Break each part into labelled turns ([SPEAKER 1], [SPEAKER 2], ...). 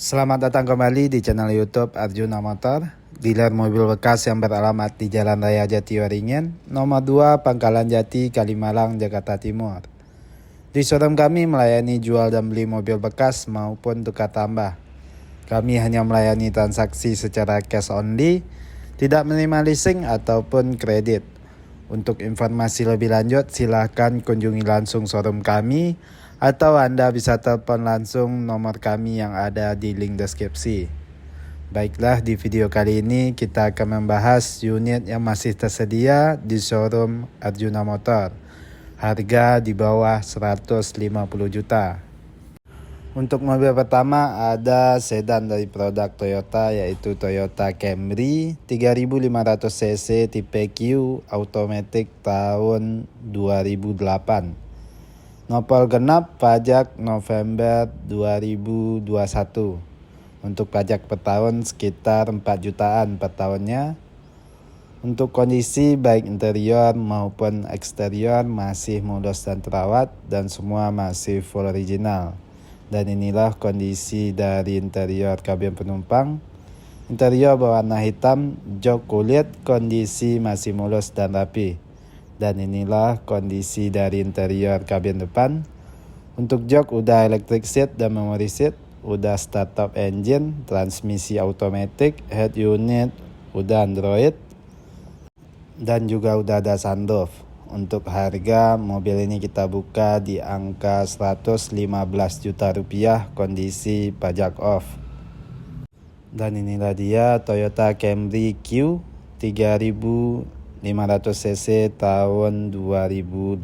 [SPEAKER 1] Selamat datang kembali di channel YouTube Arjuna Motor, dealer mobil bekas yang beralamat di Jalan Raya Jati Waringin, nomor 2 Pangkalan Jati, Kalimalang, Jakarta Timur. Di showroom kami melayani jual dan beli mobil bekas maupun tukar tambah. Kami hanya melayani transaksi secara cash only, tidak menerima leasing ataupun kredit. Untuk informasi lebih lanjut silahkan kunjungi langsung showroom kami atau Anda bisa telepon langsung nomor kami yang ada di link deskripsi. Baiklah, di video kali ini kita akan membahas unit yang masih tersedia di showroom Arjuna Motor. Harga di bawah 150 juta. Untuk mobil pertama ada sedan dari produk Toyota, yaitu Toyota Camry 3500 cc tipe Q automatic tahun 2008. Nopol genap, pajak November 2021. Untuk pajak per tahun sekitar 4 jutaan per tahunnya. Untuk kondisi baik interior maupun eksterior masih mulus dan terawat dan semua masih full original. Dan inilah kondisi dari interior kabin penumpang. Interior berwarna hitam, jok kulit, kondisi masih mulus dan rapi. Dan inilah kondisi dari interior kabin depan. Untuk jok udah electric seat dan memory seat, udah start top engine, transmisi automatic, head unit udah Android, dan juga udah ada sunroof. Untuk harga mobil ini kita buka di angka 115 juta rupiah kondisi pajak off. Dan inilah dia Toyota Camry Q 3500 cc tahun 2008.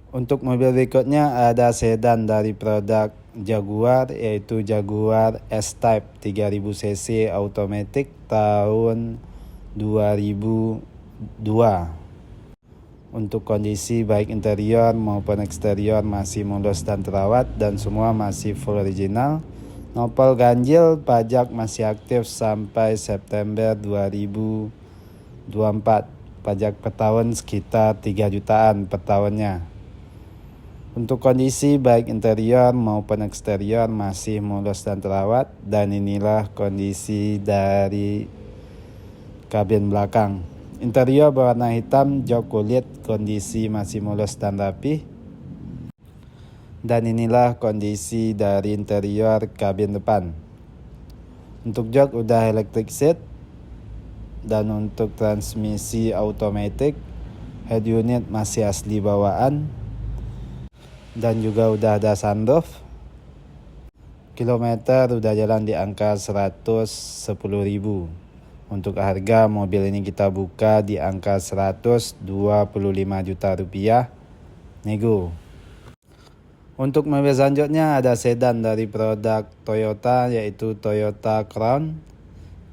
[SPEAKER 1] Untuk mobil berikutnya ada sedan dari produk Jaguar, yaitu Jaguar S-Type 3000 cc automatic tahun 2002. Untuk kondisi baik interior maupun eksterior masih mulus dan terawat dan semua masih full original. Nopol ganjil, pajak masih aktif sampai September 2024. Pajak per tahun sekitar 3 jutaan per tahunnya. Untuk kondisi baik interior maupun eksterior masih mulus dan terawat, dan inilah kondisi dari kabin belakang. Interior berwarna hitam, jok kulit, kondisi masih mulus dan rapi. Dan inilah kondisi dari interior kabin depan. Untuk jok udah electric seat. Dan untuk transmisi automatic, head unit masih asli bawaan. Dan juga udah ada sunroof. Kilometer udah jalan di angka 110.000. Untuk harga mobil ini kita buka di angka 125 juta rupiah, nego. Untuk mobil selanjutnya ada sedan dari produk Toyota, yaitu Toyota Crown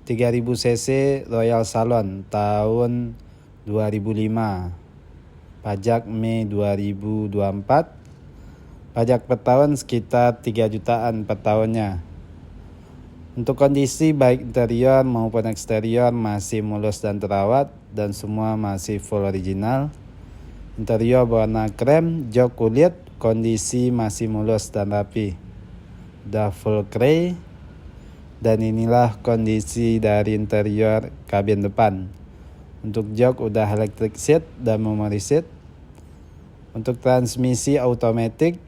[SPEAKER 1] 3000 cc Royal Salon tahun 2005. Pajak Mei 2024. Pajak per tahun sekitar 3 jutaan per tahunnya. Untuk kondisi baik interior maupun eksterior masih mulus dan terawat dan semua masih full original. Interior berwarna krem, jok kulit, kondisi masih mulus dan rapi. Udah full grey. Dan inilah kondisi dari interior kabin depan. Untuk jok udah electric seat dan memory seat. Untuk transmisi automatic,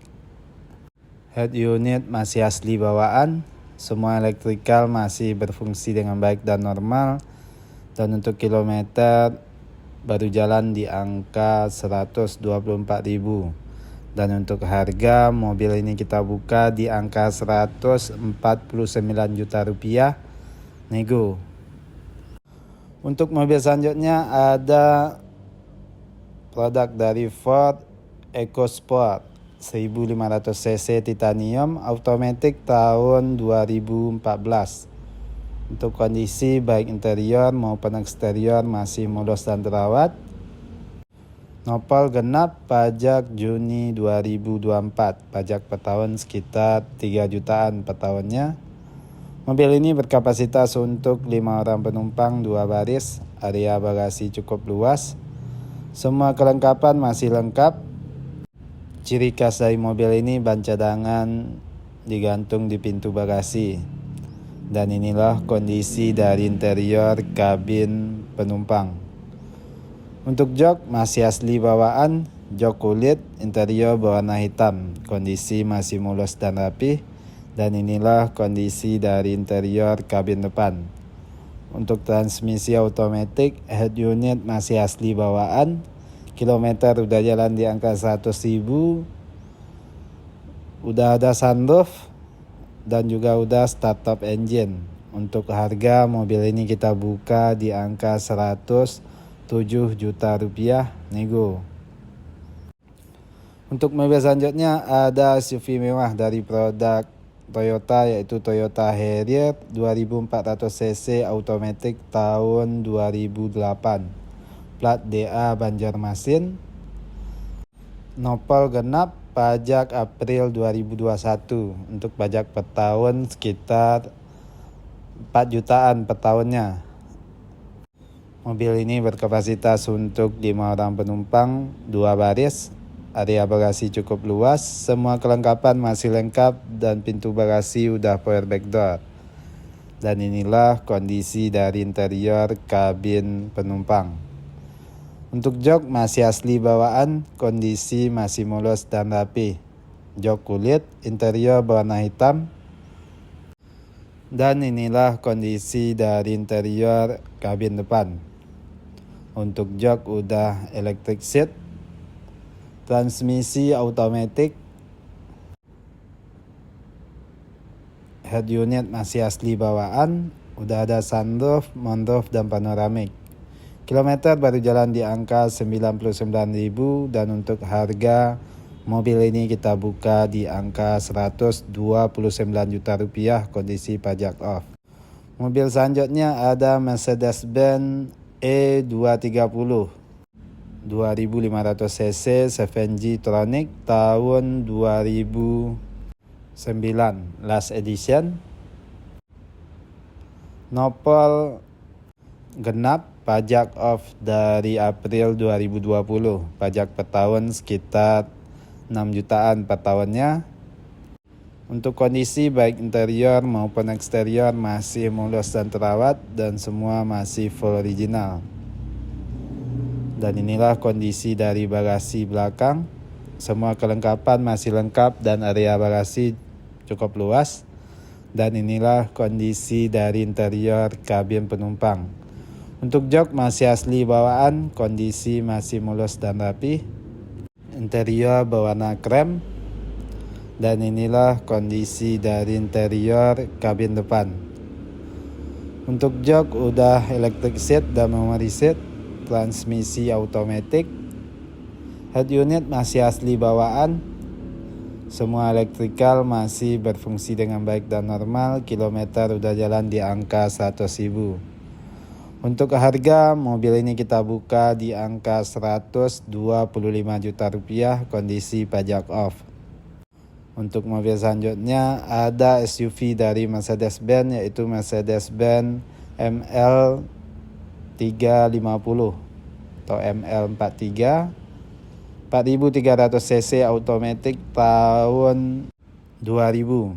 [SPEAKER 1] head unit masih asli bawaan. Semua elektrikal masih berfungsi dengan baik dan normal. Dan untuk kilometer baru jalan di angka 124.000. Dan untuk harga mobil ini kita buka di angka 149 juta rupiah, nego. Untuk mobil selanjutnya ada produk dari Ford EcoSport 1500 cc titanium automatic tahun 2014. Untuk kondisi baik interior maupun eksterior masih mulus dan terawat. Nopol genap, pajak Juni 2024. Pajak per tahun sekitar 3 jutaan per tahunnya. Mobil ini berkapasitas untuk 5 orang penumpang 2 baris. Area bagasi cukup luas. Semua kelengkapan masih lengkap. Ciri khas dari mobil ini ban cadangan digantung di pintu bagasi. Dan inilah kondisi dari interior kabin penumpang. Untuk jok masih asli bawaan, jok kulit, interior berwarna hitam. Kondisi masih mulus dan rapi. Dan inilah kondisi dari interior kabin depan. Untuk transmisi otomatis, head unit masih asli bawaan. Kilometer udah jalan di angka 100.000. Udah ada sunroof dan juga udah startup engine. Untuk harga mobil ini kita buka di angka 107 juta rupiah nego. Untuk mobil selanjutnya ada SUV mewah dari produk Toyota, yaitu Toyota Harrier 2400cc automatic tahun 2008. Plat DA Banjarmasin. Nopol genap, pajak April 2021. Untuk pajak per tahun sekitar 4 jutaan per tahunnya. Mobil ini berkapasitas untuk 5 orang penumpang, 2 baris. Area bagasi cukup luas, semua kelengkapan masih lengkap dan pintu bagasi udah power back door. Dan inilah kondisi dari interior kabin penumpang. Untuk jok masih asli bawaan, kondisi masih mulus dan rapi. Jok kulit, interior berwarna hitam. Dan inilah kondisi dari interior kabin depan. Untuk jok udah electric seat, transmisi automatic, head unit masih asli bawaan, udah ada sunroof, moonroof dan panoramik. Kilometer baru jalan di angka 99.000 dan untuk harga mobil ini kita buka di angka 129 juta rupiah kondisi pajak off. Mobil selanjutnya ada Mercedes-Benz E230 2500cc 7G Tronic tahun 2009 last edition. Nopol genap, pajak off dari April 2020. Pajak per tahun sekitar 6 jutaan per tahunnya. Untuk kondisi baik interior maupun eksterior masih mulus dan terawat dan semua masih full original. Dan inilah kondisi dari bagasi belakang. Semua kelengkapan masih lengkap dan area bagasi cukup luas. Dan inilah kondisi dari interior kabin penumpang. Untuk jok masih asli bawaan, kondisi masih mulus dan rapi. Interior berwarna krem. Dan inilah kondisi dari interior kabin depan. Untuk jok udah electric seat dan memory seat, transmisi automatic. Head unit masih asli bawaan. Semua elektrikal masih berfungsi dengan baik dan normal. Kilometer udah jalan di angka 100.000. Untuk harga mobil ini kita buka di angka 125 juta rupiah kondisi pajak off. Untuk mobil selanjutnya ada SUV dari Mercedes-Benz, yaitu Mercedes-Benz ML350 atau ML43 4300cc automatic tahun 2000.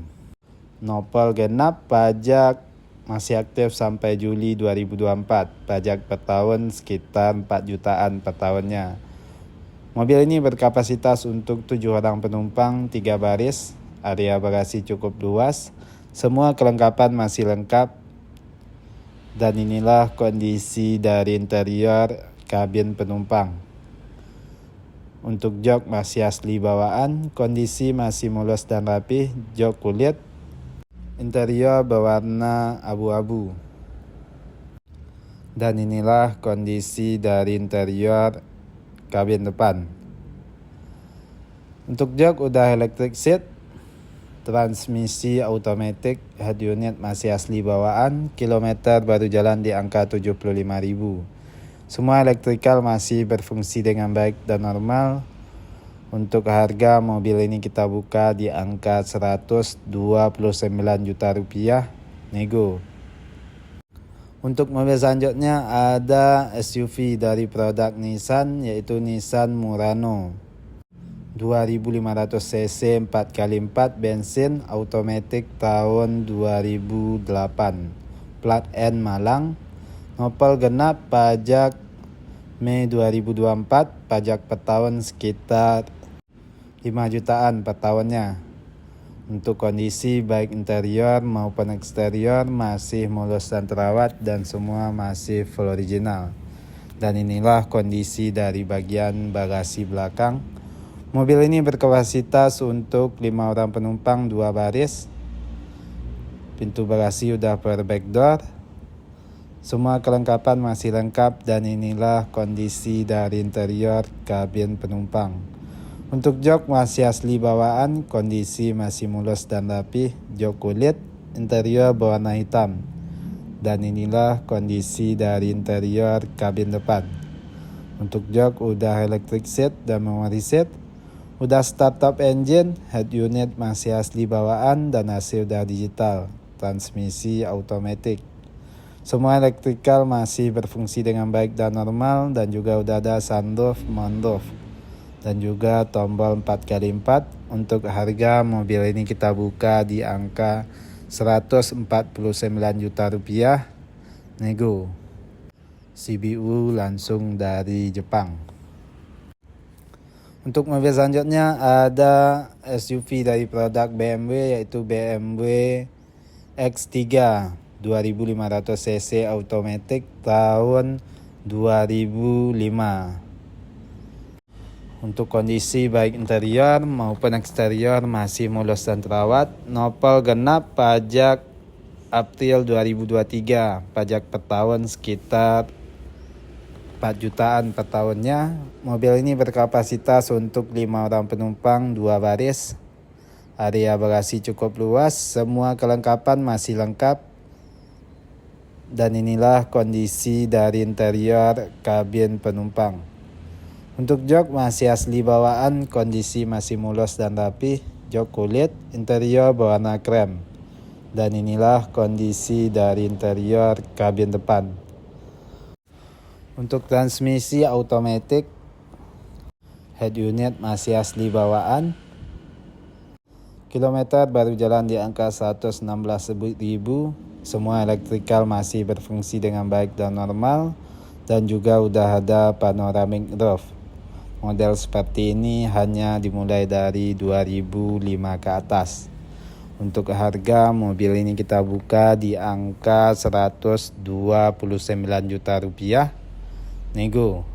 [SPEAKER 1] Nopol genap, pajak masih aktif sampai Juli 2024. Pajak per tahun sekitar 4 jutaan per tahunnya. Mobil ini berkapasitas untuk 7 orang penumpang, 3 baris. Area bagasi cukup luas. Semua kelengkapan masih lengkap. Dan inilah kondisi dari interior kabin penumpang. Untuk jok masih asli bawaan, kondisi masih mulus dan rapi. Jok kulit, interior berwarna abu-abu. Dan inilah kondisi dari interior kabin depan. Untuk jok udah electric seat, transmisi automatic, head unit masih asli bawaan. Kilometer baru jalan di angka 75.000. Semua elektrikal masih berfungsi dengan baik dan normal. Untuk harga mobil ini kita buka di angka 129 juta rupiah nego. Untuk mobil selanjutnya ada SUV dari produk Nissan, yaitu Nissan Murano 2500 cc 4x4 bensin automatic tahun 2008, plat N Malang, nopol genap, pajak Mei 2024, pajak per tahun sekitar 5 jutaan per tahunnya. Untuk kondisi baik interior maupun eksterior masih mulus dan terawat dan semua masih full original. Dan inilah kondisi dari bagian bagasi belakang. Mobil ini berkapasitas untuk 5 orang penumpang 2 baris. Pintu bagasi udah per back door. Semua kelengkapan masih lengkap dan inilah kondisi dari interior kabin penumpang. Untuk jok masih asli bawaan, kondisi masih mulus dan rapi, jok kulit, interior berwarna hitam. Dan inilah kondisi dari interior kabin depan. Untuk jok udah electric seat dan memory seat. Udah startup engine, head unit masih asli bawaan dan AC udah digital, transmisi automatic. Semua elektrikal masih berfungsi dengan baik dan normal dan juga udah ada sunroof, moonroof dan juga tombol 4x4. Untuk harga mobil ini kita buka di angka 149 juta rupiah, nego. CBU langsung dari Jepang. Untuk mobil selanjutnya ada SUV dari produk BMW yaitu BMW X3 2500 cc automatic tahun 2005. Untuk kondisi baik interior maupun eksterior masih mulus dan terawat. Nopol genap, pajak April 2023, pajak per tahun sekitar 4 jutaan per tahunnya. Mobil ini berkapasitas untuk 5 orang penumpang 2 baris. Area bagasi cukup luas, semua kelengkapan masih lengkap. Dan inilah kondisi dari interior kabin penumpang. Untuk jok masih asli bawaan, kondisi masih mulus dan rapi, jok kulit, interior berwarna krem. Dan inilah kondisi dari interior kabin depan. Untuk transmisi automatic, head unit masih asli bawaan. Kilometer baru jalan di angka 116.000. Semua elektrikal masih berfungsi dengan baik dan normal. Dan juga udah ada panoramic roof. Model seperti ini hanya dimulai dari 2005 ke atas. Untuk harga mobil ini kita buka di angka 129 juta rupiah, nego.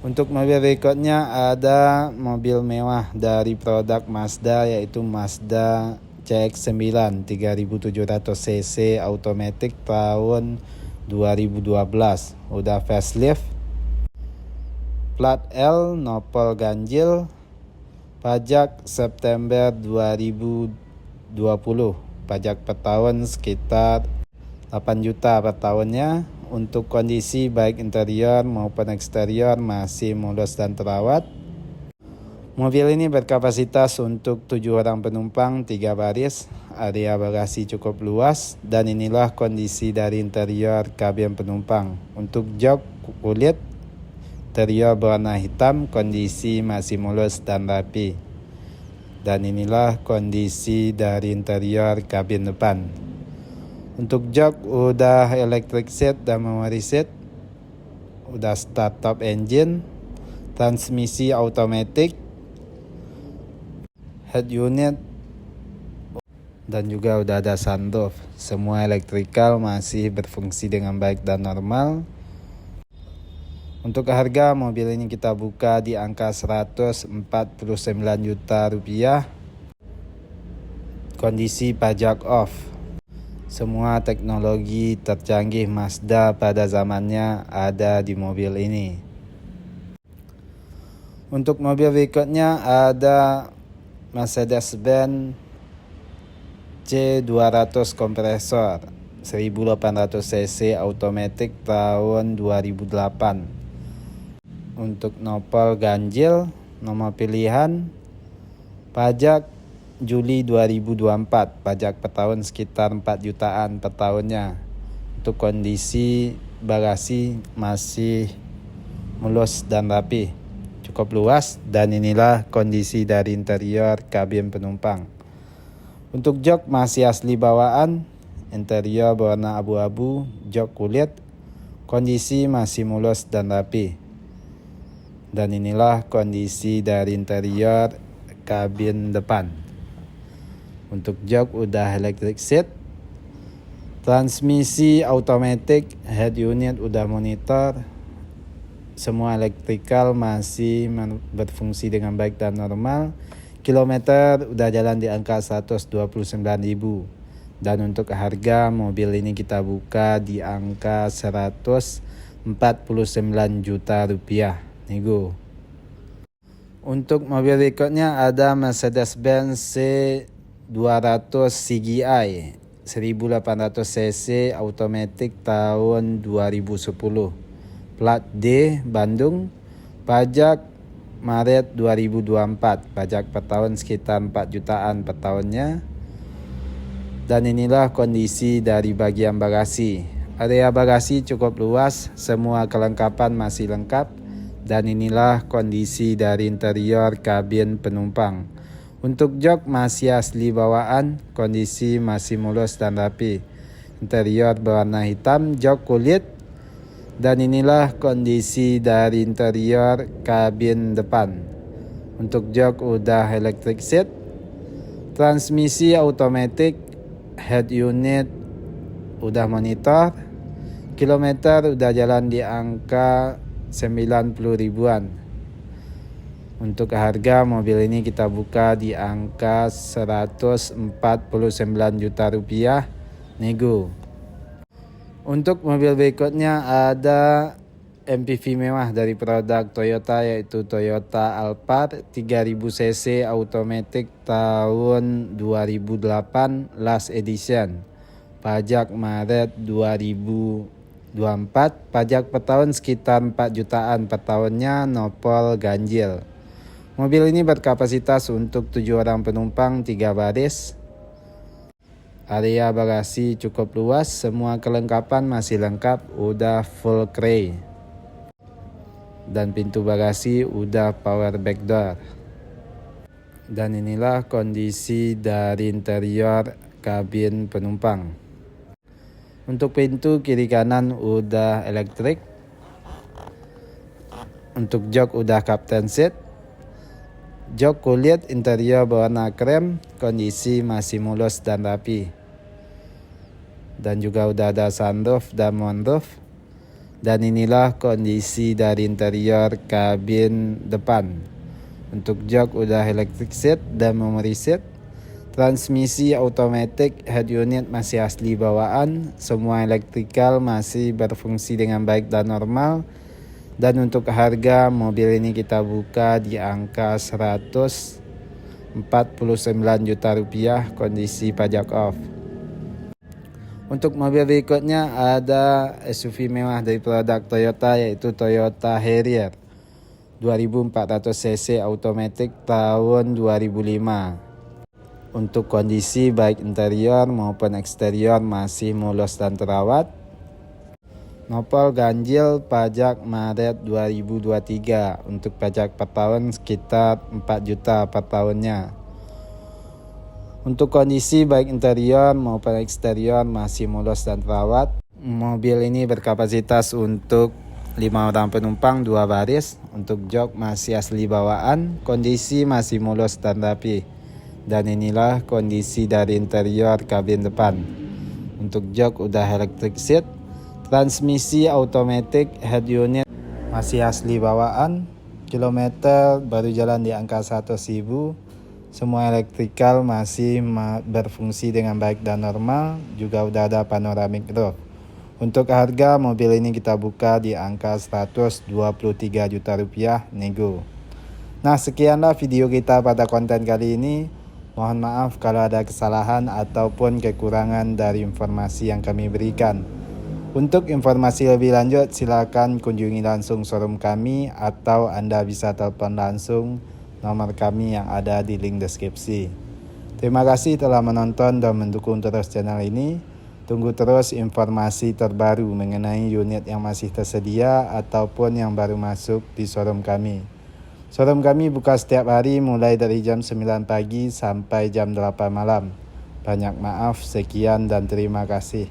[SPEAKER 1] Untuk mobil berikutnya ada mobil mewah dari produk Mazda yaitu Mazda CX-9 3700 cc automatic tahun 2012. Udah facelift, plat L, nopol ganjil, pajak September 2020. Pajak per tahun sekitar 8 juta per tahunnya. Untuk kondisi baik interior maupun eksterior masih mulus dan terawat. Mobil ini berkapasitas untuk 7 orang penumpang 3 baris. Area bagasi cukup luas. Dan inilah kondisi dari interior kabin penumpang. Untuk jok kulit, interior berwarna hitam, kondisi masih mulus dan rapi. Dan inilah kondisi dari interior kabin depan. Untuk jok udah electric seat dan memory seat. Udah startup engine, transmisi automatic, head unit dan juga udah ada sunroof. Semua elektrikal masih berfungsi dengan baik dan normal. Untuk harga mobil ini kita buka di angka 149 juta rupiah. Kondisi pajak off. Semua teknologi tercanggih Mazda pada zamannya ada di mobil ini. Untuk mobil berikutnya ada Mercedes-Benz C200 kompresor 1800 cc automatic tahun 2008. Untuk nopol ganjil, nomor pilihan, pajak Juli 2024, pajak per tahun sekitar 4 jutaan per tahunnya. Untuk kondisi bagasi masih mulus dan rapi, cukup luas, dan inilah kondisi dari interior kabin penumpang. Untuk jok masih asli bawaan, interior berwarna abu-abu, jok kulit, kondisi masih mulus dan rapi. Dan inilah kondisi dari interior kabin depan. Untuk jok udah electric seat, transmisi automatic, head unit udah monitor, semua elektrikal masih berfungsi dengan baik dan normal. Kilometer udah jalan di angka 129.000. Dan untuk harga mobil ini kita buka di angka 149 juta rupiah. Nego. Untuk mobil berikutnya ada Mercedes-Benz C200 CGI 1800 cc automatic tahun 2010. Plat D Bandung. Pajak Maret 2024, pajak per tahun sekitar 4 jutaan per tahunnya. Dan inilah kondisi dari bagian bagasi. Area bagasi cukup luas, semua kelengkapan masih lengkap. Dan inilah kondisi dari interior kabin penumpang. Untuk jok masih asli bawaan, kondisi masih mulus dan rapi. Interior berwarna hitam, jok kulit. Dan inilah kondisi dari interior kabin depan. Untuk jok udah electric seat, transmisi automatic, head unit udah monitor, kilometer udah jalan di angka 90 ribuan. Untuk harga mobil ini kita buka di angka 149 juta rupiah. Nego. Untuk mobil berikutnya ada MPV mewah dari produk Toyota, yaitu Toyota Alphard 3000 cc automatic tahun 2008 last edition. Pajak Maret 2024, pajak per tahun sekitar 4 jutaan per tahunnya, nopol ganjil. Mobil ini berkapasitas untuk 7 orang penumpang 3 baris. Area bagasi cukup luas, semua kelengkapan masih lengkap, udah full tray. Dan pintu bagasi udah power back door. Dan inilah kondisi dari interior kabin penumpang. Untuk pintu kiri kanan udah elektrik. Untuk jok udah captain seat. Jok kulit, interior berwarna krem, kondisi masih mulus dan rapi. Dan juga udah ada sunroof dan moonroof. Dan inilah kondisi dari interior kabin depan. Untuk jok udah electric seat dan memory seat. Transmisi automatic, head unit masih asli bawaan. Semua elektrikal masih berfungsi dengan baik dan normal. Dan untuk harga mobil ini kita buka di angka 149 juta rupiah, kondisi pajak off. Untuk mobil berikutnya ada SUV mewah dari produk Toyota, yaitu Toyota Harrier 2400 cc automatic tahun 2005. Untuk kondisi baik interior maupun eksterior masih mulus dan terawat. Nopol ganjil, pajak Maret 2023. Untuk pajak per tahun sekitar 4 juta per tahunnya. Untuk kondisi baik interior maupun eksterior masih mulus dan terawat. Mobil ini berkapasitas untuk 5 orang penumpang 2 baris. Untuk jok masih asli bawaan, kondisi masih mulus dan rapi. Dan inilah kondisi dari interior kabin depan. Untuk jok udah electric seat. Transmisi automatic, head unit masih asli bawaan. Kilometer baru jalan di angka 100.000. Semua elektrikal masih berfungsi dengan baik dan normal. Juga udah ada panoramic roof. Untuk harga mobil ini kita buka di angka 123 juta rupiah, nego. Nah, sekianlah video kita pada konten kali ini. Mohon maaf kalau ada kesalahan ataupun kekurangan dari informasi yang kami berikan. Untuk informasi lebih lanjut, silakan kunjungi langsung showroom kami atau Anda bisa telepon langsung nomor kami yang ada di link deskripsi. Terima kasih telah menonton dan mendukung terus channel ini. Tunggu terus informasi terbaru mengenai unit yang masih tersedia ataupun yang baru masuk di showroom kami. Showroom kami buka setiap hari mulai dari jam 9 pagi sampai jam 8 malam. Banyak maaf, sekian dan terima kasih.